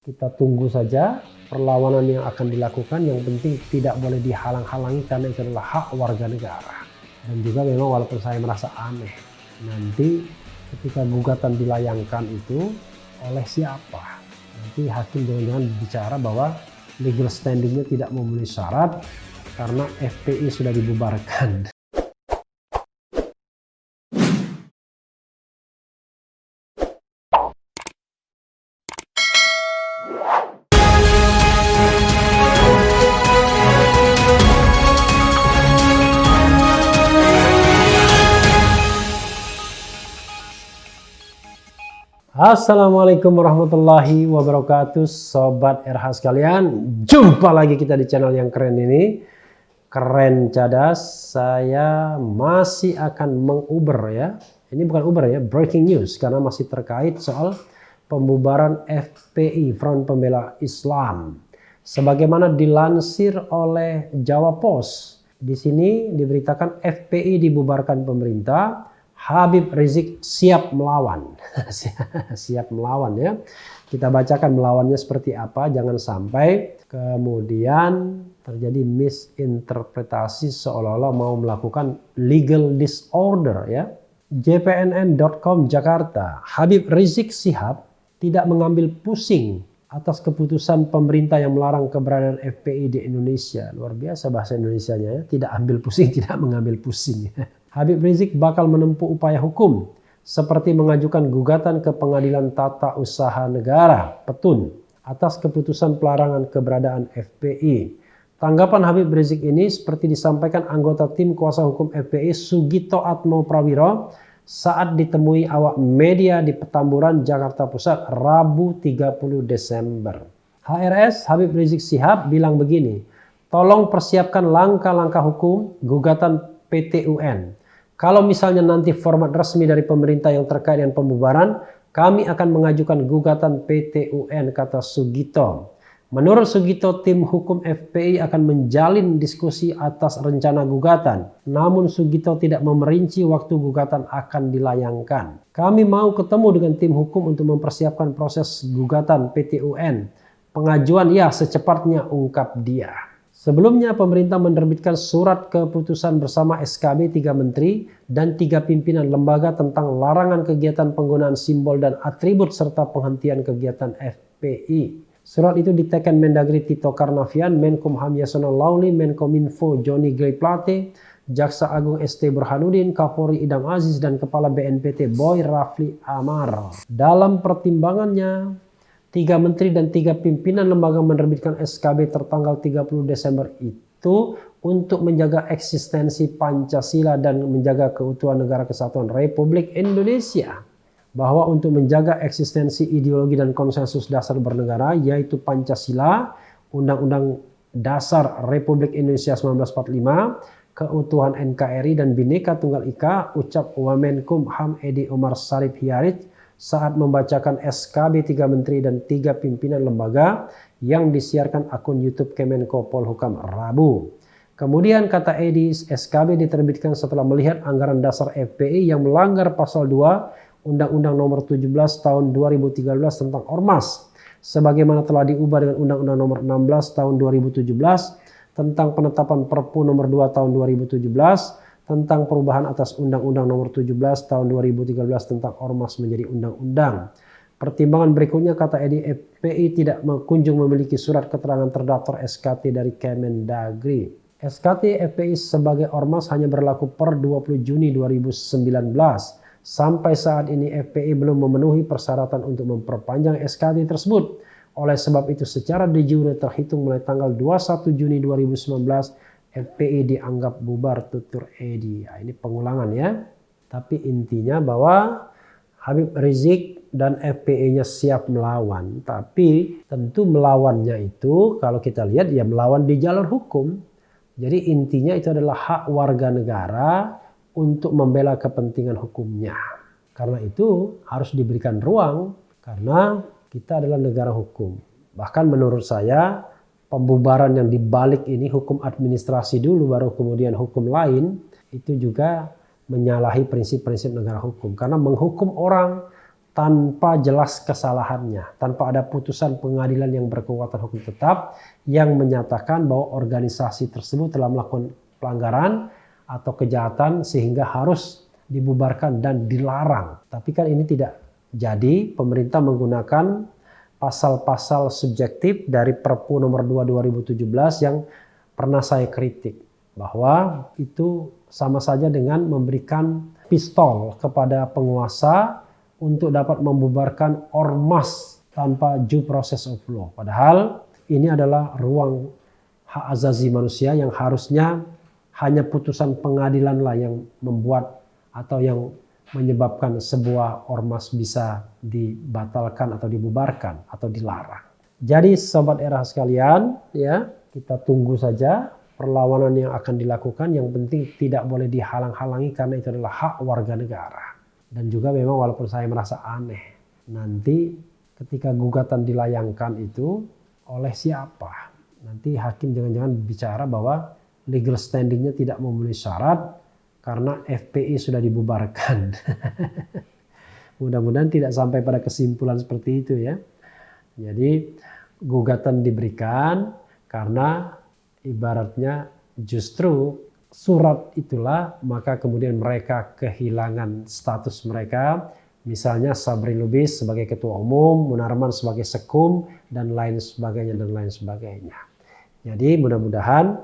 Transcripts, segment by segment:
Kita tunggu saja perlawanan yang akan dilakukan, yang penting tidak boleh dihalang-halangi karena itu adalah hak warga negara. Dan juga memang walaupun saya merasa aneh, nanti ketika gugatan dilayangkan itu oleh siapa? Nanti hakim jangan-jangan bicara bahwa legal standingnya tidak memenuhi syarat karena FPI sudah dibubarkan. Assalamualaikum warahmatullahi wabarakatuh, Sobat RH sekalian. Jumpa lagi kita di channel yang keren ini, Keren Cadas. Saya masih akan menguber ya. Ini bukan Uber ya, breaking news, karena masih terkait soal pembubaran FPI, Front Pembela Islam. Sebagaimana dilansir oleh Jawa Post, di sini diberitakan FPI dibubarkan pemerintah. Habib Rizik siap melawan. Siap melawan ya. Kita bacakan melawannya seperti apa, jangan sampai kemudian terjadi misinterpretasi seolah-olah mau melakukan legal disorder ya. jpnn.com Jakarta, Habib Rizik Syihab tidak mengambil pusing atas keputusan pemerintah yang melarang keberadaan FPI di Indonesia. Luar biasa bahasa Indonesianya ya. Tidak ambil pusing, tidak mengambil pusing. Habib Rizik bakal menempuh upaya hukum seperti mengajukan gugatan ke Pengadilan Tata Usaha Negara (Petun) atas keputusan pelarangan keberadaan FPI. Tanggapan Habib Rizik ini seperti disampaikan anggota tim kuasa hukum FPI Sugito Atmo Prawiro saat ditemui awak media di Petamburan, Jakarta Pusat, Rabu 30 Desember. HRS Habib Rizik Syihab bilang begini, tolong persiapkan langkah-langkah hukum gugatan PT UN. Kalau misalnya nanti format resmi dari pemerintah yang terkait dengan pembubaran, kami akan mengajukan gugatan PT UN, kata Sugito. Menurut Sugito, tim hukum FPI akan menjalin diskusi atas rencana gugatan. Namun Sugito tidak memerinci waktu gugatan akan dilayangkan. Kami mau ketemu dengan tim hukum untuk mempersiapkan proses gugatan PT UN. Pengajuan ya secepatnya, ungkap dia. Sebelumnya pemerintah menerbitkan surat keputusan bersama SKB 3 menteri dan 3 pimpinan lembaga tentang larangan kegiatan penggunaan simbol dan atribut serta penghentian kegiatan FPI. Surat itu diteken Mendagri Tito Karnavian, Menkumham Yasona Lauli, Menkominfo Johnny G Plate, Jaksa Agung ST Burhanuddin, Kapolri Idam Aziz, dan Kepala BNPT Boy Rafli Amar. Dalam pertimbangannya, 3 menteri dan 3 pimpinan lembaga menerbitkan SKB tertanggal 30 Desember itu untuk menjaga eksistensi Pancasila dan menjaga keutuhan Negara Kesatuan Republik Indonesia. Bahwa untuk menjaga eksistensi ideologi dan konsensus dasar bernegara yaitu Pancasila, Undang-Undang Dasar Republik Indonesia 1945, keutuhan NKRI dan Bhinneka Tunggal Ika, ucap Wamenkumham Edi Omar Syarif Hiyarij saat membacakan SKB 3 menteri dan 3 pimpinan lembaga yang disiarkan akun YouTube Kemenko Polhukam Rabu. Kemudian kata Edi, SKB diterbitkan setelah melihat anggaran dasar FPI yang melanggar pasal 2 Undang-Undang Nomor 17 Tahun 2013 tentang Ormas, sebagaimana telah diubah dengan Undang-Undang Nomor 16 Tahun 2017 tentang penetapan Perpu Nomor 2 Tahun 2017 tentang perubahan atas Undang-Undang Nomor 17 Tahun 2013 tentang Ormas menjadi undang-undang. Pertimbangan berikutnya, kata Edi, FPI tidak kunjung memiliki surat keterangan terdaftar SKT dari Kemendagri. SKT FPI sebagai Ormas hanya berlaku per 20 Juni 2019. Sampai saat ini FPI belum memenuhi persyaratan untuk memperpanjang SKT tersebut. Oleh sebab itu secara de jure terhitung mulai tanggal 21 Juni 2019, FPI dianggap bubar, tutur Edi. Nah, ini pengulangan ya. Tapi intinya bahwa Habib Rizik dan FPI-nya siap melawan. Tapi tentu melawannya itu kalau kita lihat ya melawan di jalur hukum. Jadi intinya itu adalah hak warga negara untuk membela kepentingan hukumnya. Karena itu harus diberikan ruang karena kita adalah negara hukum. Bahkan menurut saya pembubaran yang dibalik ini hukum administrasi dulu baru kemudian hukum lain itu juga menyalahi prinsip-prinsip negara hukum. Karena menghukum orang tanpa jelas kesalahannya, tanpa ada putusan pengadilan yang berkekuatan hukum tetap yang menyatakan bahwa organisasi tersebut telah melakukan pelanggaran atau kejahatan sehingga harus dibubarkan dan dilarang. Tapi kan ini tidak jadi. Pemerintah menggunakan pasal-pasal subjektif dari Perpu nomor 2 2017 yang pernah saya kritik, bahwa itu sama saja dengan memberikan pistol kepada penguasa untuk dapat membubarkan ormas tanpa due process of law. Padahal ini adalah ruang hak asasi manusia yang harusnya hanya putusan pengadilanlah yang membuat atau yang menyebabkan sebuah ormas bisa dibatalkan atau dibubarkan atau dilarang. Jadi sobat era sekalian, ya, kita tunggu saja perlawanan yang akan dilakukan. Yang penting tidak boleh dihalang-halangi karena itu adalah hak warga negara. Dan juga memang walaupun saya merasa aneh, nanti ketika gugatan dilayangkan itu oleh siapa? Nanti hakim jangan-jangan bicara bahwa legal standingnya tidak memenuhi syarat karena FPI sudah dibubarkan. Mudah-mudahan tidak sampai pada kesimpulan seperti itu ya. Jadi gugatan diberikan karena ibaratnya justru surat itulah maka kemudian mereka kehilangan status mereka. Misalnya Sabri Lubis sebagai ketua umum, Munarman sebagai sekum, dan lain sebagainya dan lain sebagainya. Jadi mudah-mudahan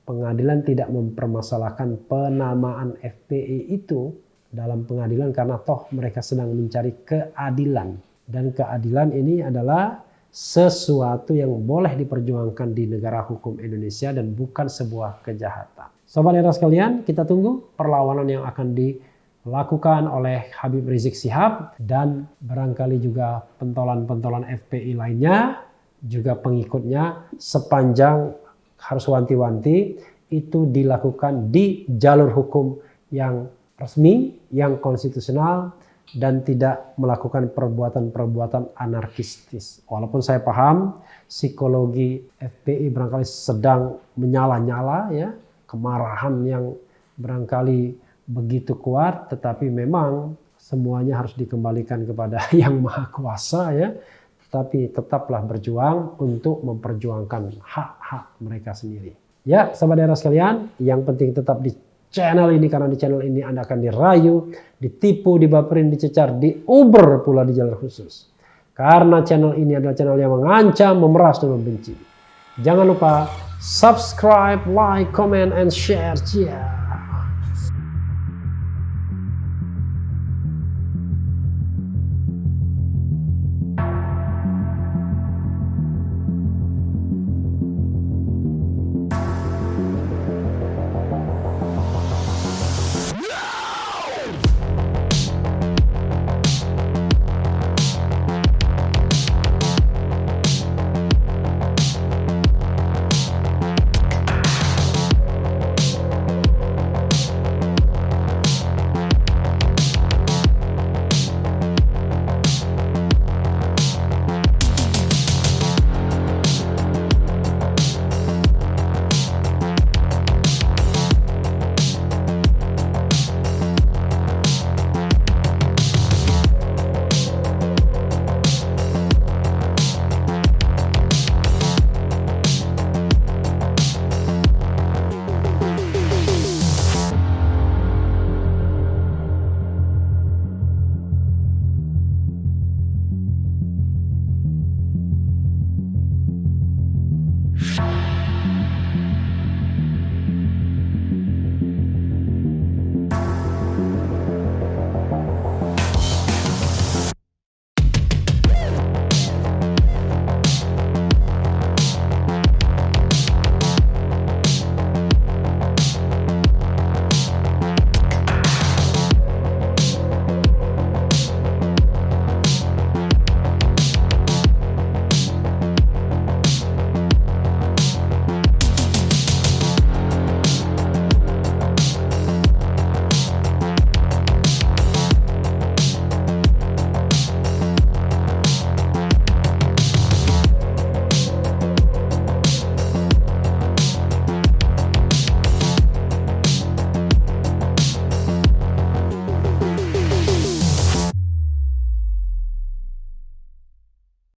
pengadilan tidak mempermasalahkan penamaan FPI itu dalam pengadilan karena toh mereka sedang mencari keadilan. Dan keadilan ini adalah sesuatu yang boleh diperjuangkan di negara hukum Indonesia dan bukan sebuah kejahatan. Sobat era sekalian, kita tunggu perlawanan yang akan dilakukan oleh Habib Rizik Syihab dan barangkali juga pentolan-pentolan FPI lainnya, juga pengikutnya, sepanjang harus wanti-wanti itu dilakukan di jalur hukum yang resmi, yang konstitusional, dan tidak melakukan perbuatan-perbuatan anarkistis. Walaupun saya paham psikologi FPI barangkali sedang menyala-nyala ya, kemarahan yang barangkali begitu kuat, tetapi memang semuanya harus dikembalikan kepada Yang Maha Kuasa ya. Tetapi tetaplah berjuang untuk memperjuangkan hak-hak mereka sendiri. Ya, sahabat daerah sekalian, yang penting tetap di channel ini, karena di channel ini Anda akan dirayu, ditipu, dibaperin, dicecar, diuber pula di jalur khusus. Karena channel ini adalah channel yang mengancam, memeras, dan membenci. Jangan lupa subscribe, like, comment, and share. Yeah.